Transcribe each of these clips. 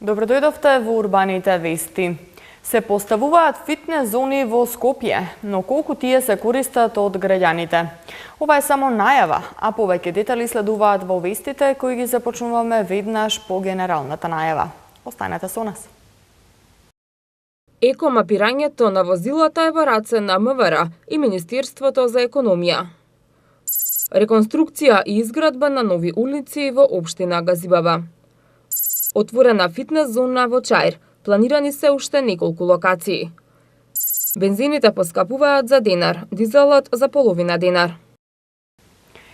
Добро дојдовте во урбаните вести. Се поставуваат фитнес зони во Скопје, но колку тие се користат од граѓаните? Ова е само најава, а повеќе детали следуваат во вестите кои ги започнуваме веднаш по генералната најава. Останете со нас. Екомапирањето на возилата е во раце на МВР и Министерството за економија. Реконструкција и изградба на нови улици во општина Газибаба. Отворена фитнес зона во Чаир. Планирани се уште неколку локации. Бензините поскапуваат за денар, дизелот за половина денар.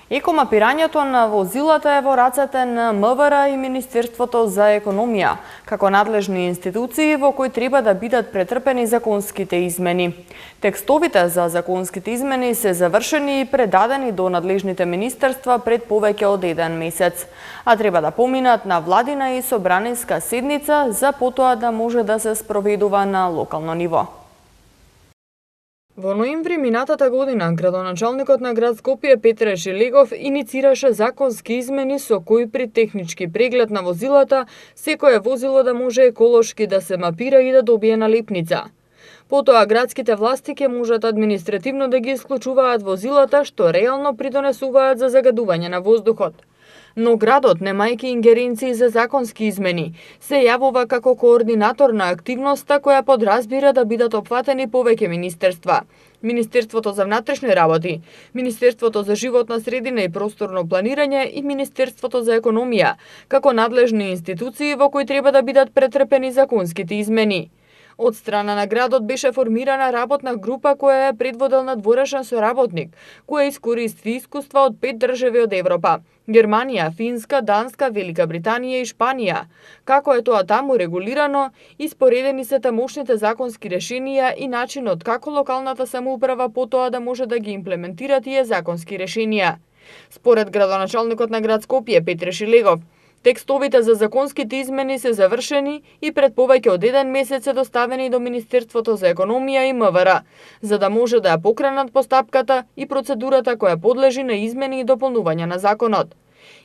Екомапирањето на возилата е во рацете на МВР и Министерството за економија, како надлежни институции во кои треба да бидат претрпени законските измени. Текстовите за законските измени се завршени и предадени до надлежните министерства пред повеќе од еден месец, а треба да поминат на владина и собраниска седница за потоа да може да се спроведува на локално ниво. Во ноември минатата година, градоначалникот на град Скопје Петре Шелегов иницираше законски измени со кои при технички преглед на возилата секое возило да може еколошки да се мапира и да добие налепница. Потоа градските власти ќе можат административно да ги исклучуваат возилата што реално придонесуваат за загадување на воздухот. Но градот, немајќи ингеренции за законски измени, се јавува како координатор на активноста која подразбира да бидат опфатени повеќе министерства. Министерството за внатрешни работи, Министерството за животна средина и просторно планирање и Министерството за економија, како надлежни институции во кои треба да бидат претрпени законските измени. Од страна на градот беше формирана работна група која е предводел надворешен соработник, која искористи искуства од 5 држави од Европа: Германија, Финска, Данска, Велика Британија и Шпанија. Како е тоа таму регулирано, испоредени се тамошните законски решенија и начинот како локалната самоуправа потоа да може да ги имплементира тие законски решенија. Според градоначалникот на град Скопје Петре Шелегов, текстовите за законските измени се завршени и пред повеќе од еден месец се доставени до Министерството за економија и МВР, за да може да ја покренат постапката и процедурата која подлежи на измени и дополнување на законот.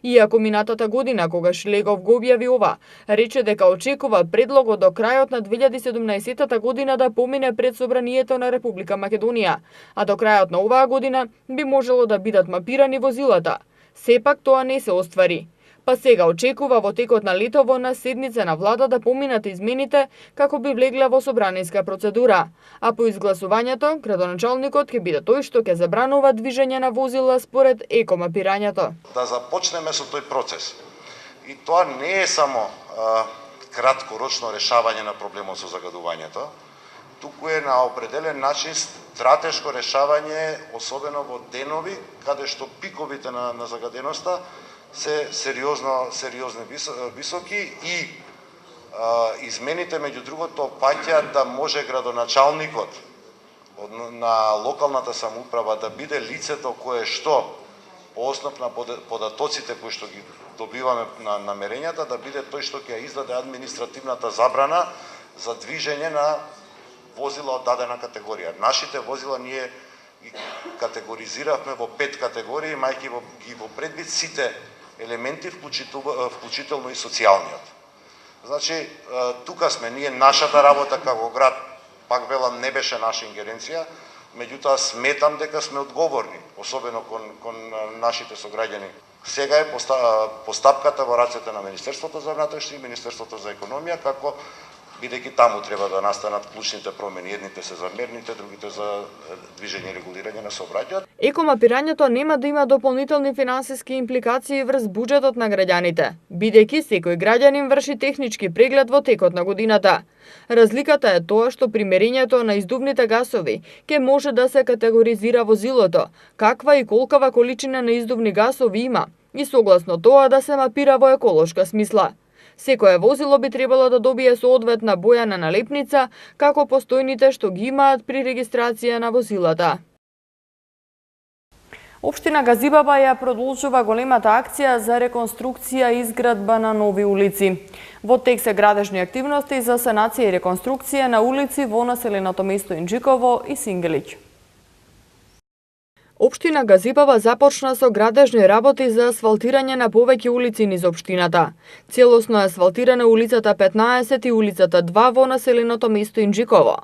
Иако минатата година, кога Шелегов го објави ова, рече дека очекува предлогот до крајот на 2017 година да помине пред Собранието на Република Македонија, а до крајот на оваа година би можело да бидат мапирани возилата. Сепак тоа не се оствари. Па сега очекува во текот на летово на седница на влада да поминат измените како би влегле во собраниска процедура, а по изгласувањето градоначалникот ќе биде тој што ќе забранува движење на возила според екомапирањето. Да започнеме со тој процес. И тоа не е само краткорочно решавање на проблемот со загадувањето, туку е на определен начин стратешко решавање, особено во денови каде што пиковите на загаденоста се сериозно високи и измените меѓу другото паќа да може градоначалникот на локалната самоуправа да биде лицето кое што по основ на податоците кои што ги добиваме на намерењата да биде тој што ќе издаде административната забрана за движење на возила од дадена категорија. Нашите возила ние ги категоризиравме во 5 категории, мајќи ги во предвид сите елементи, вклучително и социјалниот. Значи, тука сме ние, нашата работа како град, пак велам, не беше наша ингеренција, меѓутоа сметам дека сме одговорни, особено кон нашите сограѓани. Сега е постапката во рацете на Министерството за внатрешни и Министерството за економија, како бидејќи таму треба да настанат клучните промени, едните се за мерните, другите за движење и регулирање на сообраќајот. Екомапирањето нема да има дополнителни финансиски импликации врз буџетот на граѓаните, бидејќи секој граѓанин врши технички преглед во текот на годината. Разликата е тоа што при мерењето на издувните гасови ќе може да се категоризира возилото, каква и колкава количина на издувни гасови има, и согласно тоа да се мапира во еколошка смисла. Секое возило би требало да добие соодветна бојана налепница, како постојните што ги имаат при регистрација на возилата. Општина Газибаба ја продолжува големата акција за реконструкција и изградба на нови улици. Во тек се градежни активности за санација и реконструкција на улици во населеното место Инџиково и Сингелиќ. Општина Газибаба започна со градежни работи за асфалтирање на повеќе улици низ општината. Целосно е асфалтирана улицата 15 и улицата 2 во населеното место Инџиково.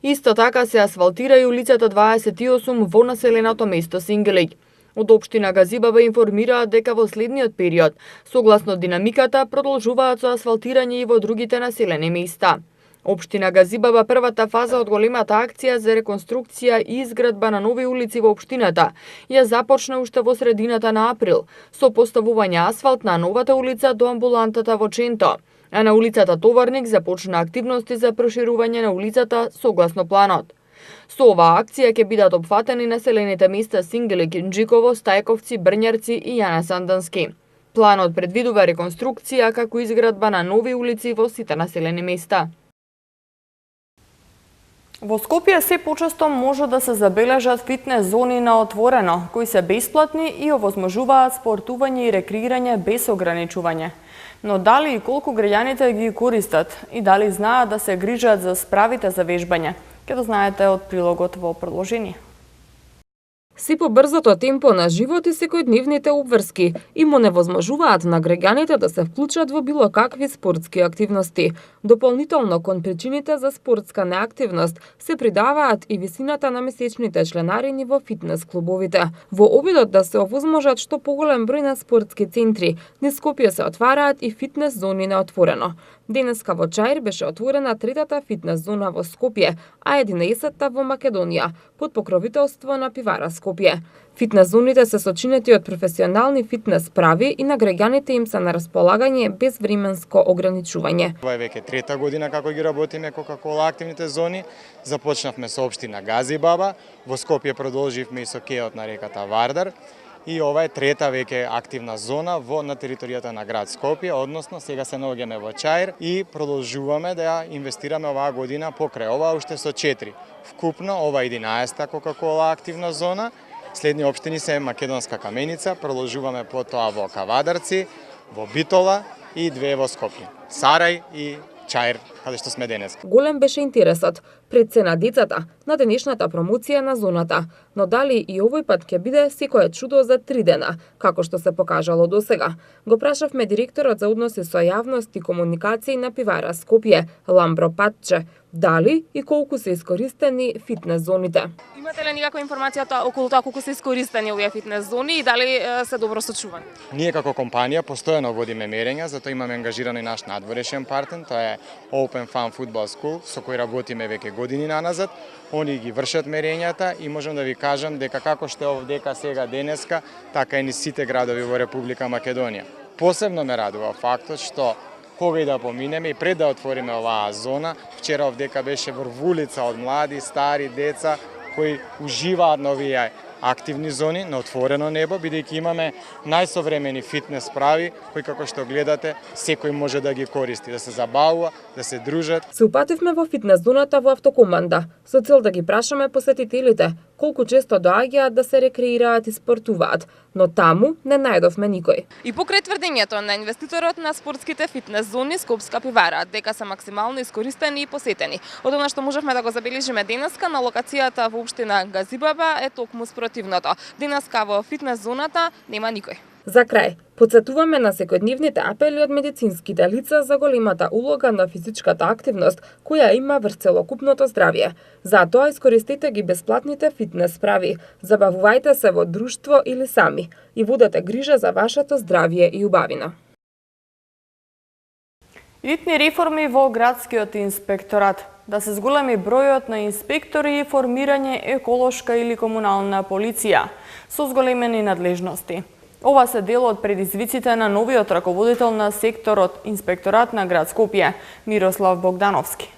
Исто така се асфалтира и улицата 28 во населеното место Сингелик. Од општина Газибаба информираат дека во следниот период, согласно динамиката, продолжуваат со асфалтирање и во другите населени места. Општина Газибаба првата фаза од големата акција за реконструкција и изградба на нови улици во општината ја започна уште во средината на април, со поставување асфалт на новата улица до амбулантата во Ченто, а на улицата Товарник започна активности за проширување на улицата согласно планот. Со оваа акција ќе бидат опфатени населените места Сингелик, Инџиково, Стајковци, Брњарци и Јана Сандански. Планот предвидува реконструкција како изградба на нови улици во сите населени места. Во Скопје се почесто може да се забележат фитнес зони на отворено, кои се бесплатни и овозможуваат спортување и рекреирање без ограничување. Но дали и колку граѓаните ги користат и дали знаат да се грижат за справите за вежбање, ќе дознаете од прилогот во продолжение. Си по брзото темпо на живот и секојдневните обврски им оневозможуваат на граѓаните да се вклучат во било какви спортски активности. Дополнително кон причините за спортска неактивност се придаваат и висината на месечните членарини во фитнес клубовите. Во обидот да се овозможат што поголем број на спортски центри, низ Скопје се отвараат и фитнес зони на отворено. Денеска во Чаир беше отворена третата фитнес зона во Скопје, а 11-та во Македонија, под покровителство на Пивара Скопје. Фитнес зоните се сочинети од професионални фитнес прави и на граѓаните им се на располагање без временско ограничување. Ова е веќе трета година како ги работиме Кока-кола активните зони. Започнавме со општина Газибаба, во Скопје продолживме и со кеот на реката Вардар. И ова е трета веќе активна зона на територијата на град Скопје, односно сега се наоѓаме во Чаир и продолжуваме да ја инвестираме оваа година покрај ова уште со 4. Вкупно ова 11-та Кока-кола активна зона. Следни општини се Македонска Каменица, продолжуваме потоа во Кавадарци, во Битола и 2 во Скопје. Сарај и Чаир, каде што сме денес. Голем беше интересот пред се на децата на денешната промоција на зоната, но дали и овој пат ќе биде секое чудо за 3 дена, како што се покажало досега? Го прашавме директорот за односи со јавност и комуникации на Пивара Скопје, Ламбро Патче, дали и колку се искористени фитнес зоните. Имате ли никаква информација околу тоа колку се искористени овие фитнес зони и дали се добро сочувани? Ние како компанија постојано водиме мерења, затоа имаме ангажиран и наш надворешен партнер, тоа е Open Fun Football School, со кој работиме веќе години наназад. Они ги вршат мерењата и можам да ви кажам дека како што е овдека сега денеска, така и низ сите градови во Република Македонија. Посебно ме радува фактот што кога и да поминеме и пред да отвориме оваа зона, вчера овдека беше врвулица од млади, стари, деца кои уживаат на овие активни зони на отворено небо, бидејќи имаме најсовремени фитнес прави кои како што гледате секој може да ги користи, да се забавува, да се дружат. Се упативме во фитнес зоната во автокоманда со цел да ги прашаме посетителите колку често доаѓаат да се рекреираат и спортуваат, но таму не најдовме никој. И покрај тврдењето на инвеститорот на спортските фитнес зони Скопска Пивара дека се максимално искористени и посетени. Од она што можевме да го забележиме денеска на локацијата во општина Газибаба е токму спротивното. Денеска во фитнес зоната нема никој. За крај, потсетуваме на секојдневните апели од медицинските лица за големата улога на физичката активност која има врз целокупното здравје. Затоа искористете ги бесплатните фитнес прави, забавувајте се во друштво или сами и водете грижа за вашето здравје и убавина. Итни реформи во градскиот инспекторат. Да се зголеми бројот на инспектори и формирање еколошка или комунална полиција со зголемени надлежности. Ова се дел од предизвиците на новиот раководител на секторот Инспекторат на град Скопје, Мирослав Богдановски.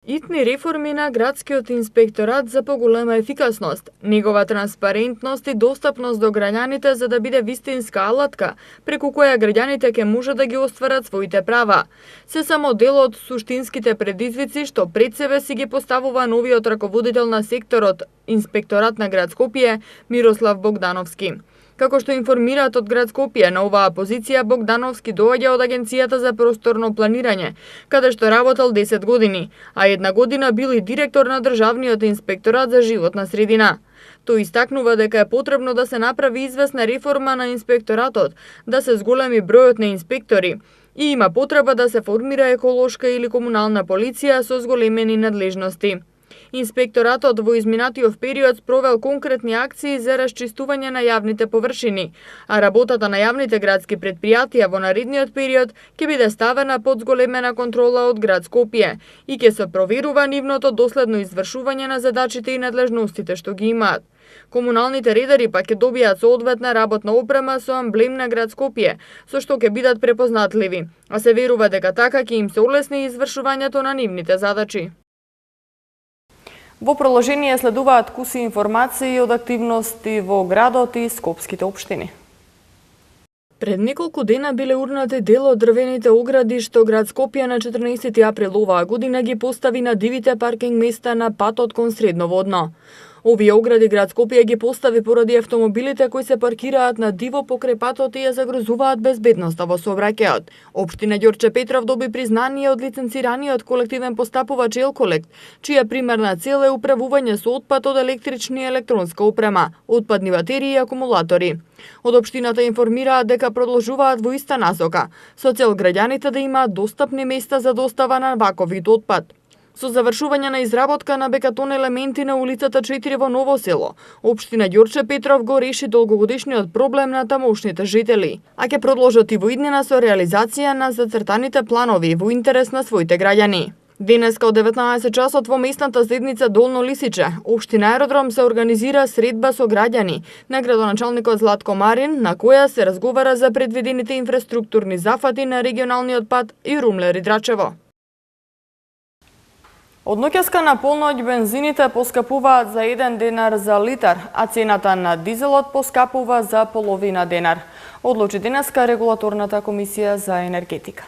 Итни реформи на градскиот инспекторат за поголема ефикасност, негова транспарентност и достапност до граѓаните за да биде вистинска алатка, преку која граѓаните ќе може да ги остварат своите права. Се само дел од суштинските предизвици што пред себе си ги поставува новиот раководител на секторот Инспекторат на град Скопје, Мирослав Богдановски. Како што информираат од град Скопје, на оваа позиција Богдановски доаѓа од Агенцијата за просторно планирање, каде што работел 10 години, а 1 година бил и директор на Државниот инспекторат за животна средина. Тој истакнува дека е потребно да се направи известна реформа на инспекторатот, да се зголеми бројот на инспектори и има потреба да се формира еколошка или комунална полиција со зголемени надлежности. Инспекторатот во изминатиот период спровел конкретни акции за расчистување на јавните површини, а работата на јавните градски предпријатија во наредниот период ќе биде ставена под зголемена контрола од град Скопје и ќе се проверува нивното доследно извршување на задачите и надлежностите што ги имаат. Комуналните редари пак ќе добијат соодветна работна опрема со амблем на град Скопје, со што ќе бидат препознатливи, а се верува дека така ќе им се олесни извршувањето на нивните задачи. Во продолжение следуваат куси информации од активности во градот и скопските општини. Пред неколку дена биле урнати дел од дрвените огради што град Скопје на 14 април оваа година ги постави на дивите паркинг места на патот кон Средноводно. Овие огради град Скопје ги постави поради автомобилите кои се паркираат на диво покрај патот и ја загрозуваат безбедноста во сообраќајот. Општина Ѓорче Петров доби признание од лиценцираниот колективен постапувач Елколект, чија примарна цел е управување со отпад од електрични и електронска опрема, отпадни батерии и акумулатори. Од општината информираат дека продолжуваат во иста насока, со цел граѓаните да имаат достапни места за достава на ваков вид отпад. Со завршување на изработка на бекатон елементи на улицата 4 во Ново село, општина Ѓорче Петров го реши долгогодишниот проблем на тамошните жители, а ќе продолжат и во иднина со реализација на зацртаните планови во интерес на своите граѓани. Денеска од 19 часот во местната заедница Долно Лисиче, општина Аеродром се организира средба со граѓани на градоначалникот Златко Марин, на која се разговара за предвидените инфраструктурни зафати на регионалниот пат и Румлер-Идрачево. Од ноќеска на полноќ бензините поскапуваат за 1 денар за литар, а цената на дизелот поскапува за половина денар, одлучи денеска регулаторната комисија за енергетика.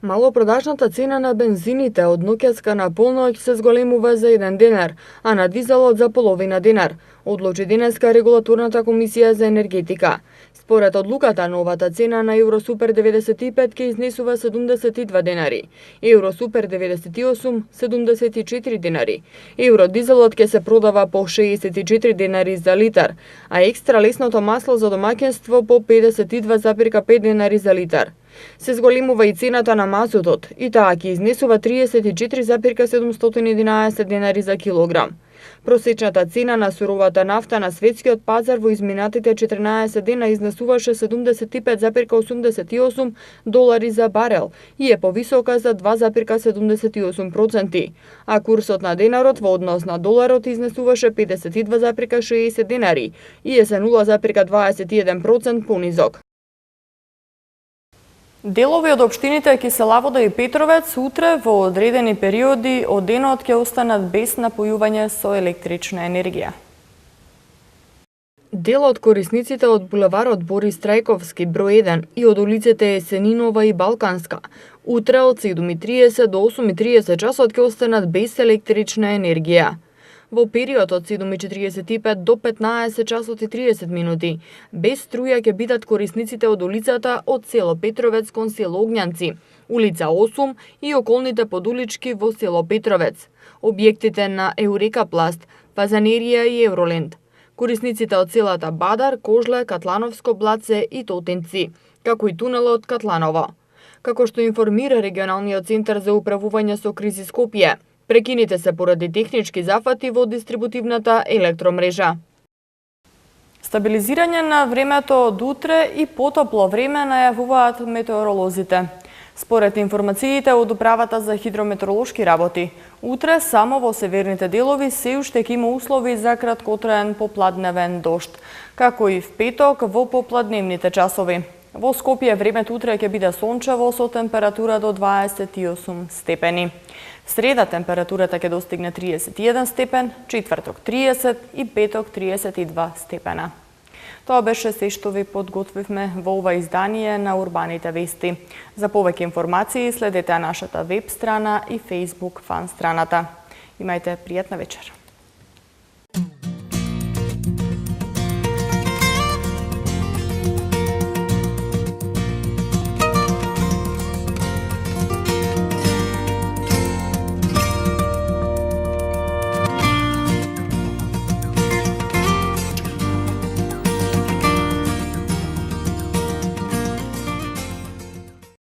Малопродажната цена на бензините од ноќеска на полноќ се зголемува за 1 денар, а на дизелот за половина денар, одлучи денеска регулаторната комисија за енергетика. Според одлуката, новата цена на Евросупер 95 ќе изнесува 72 денари, Евросупер 98 74 денари, Евродизелот ќе се продава по 64 денари за литар, а екстра лесното масло за домаќинство по 52,5 денари за литар. Се зголемува и цената на мазутот, и таа ќе изнесува 34,711 денари за килограм. Просечната цена на суровата нафта на светскиот пазар во изминатите 14 дена изнесуваше 75,88 долари за барел и е повисока за 2,78%, а курсот на денарот во однос на доларот изнесуваше 52,60 денари и е за 0,21% понизок. Делови од општините Киселавода и Петровец утре во одредени периоди од денот ќе останат без напојување со електрична енергија. Дел од корисниците од булеварот Борис Трајковски број 1 и од улиците Есенинова и Балканска утре од 7:30 до 8:30 часот ќе останат без електрична енергија. Во период од 7:45 до 15 часот и 30 минути, без струја ќе бидат корисниците од улицата од село Петровец кон село Огњанци, улица 8 и околните подулички во село Петровец, објектите на Еурека Пласт, Пазанерија и Евроленд, корисниците од селата Бадар, Кожле, Катлановско Блаце и Тотенци, како и тунелот Катланово. Како што информира регионалниот центар за управување со кризи Скопје, прекините се поради технички зафати во дистрибутивната електромрежа. Стабилизирање на времето од утре и потопло време најавуваат метеоролозите. Според информациите од Управата за хидрометеоролошки работи, утре само во северните делови се уште ќе има услови за краткотраен попладневен дожд, како и в петок во попладневните часови. Во Скопје времето утре ќе биде сончево со температура до 28 степени. Среда температурата ќе достигне 31 степен, четврток 30 и петок 32 степена. Тоа беше се што ви подготвивме во ова издание на Урбаните вести. За повеќе информации следете нашата веб страна и Facebook фан страната. Имајте пријатна вечер.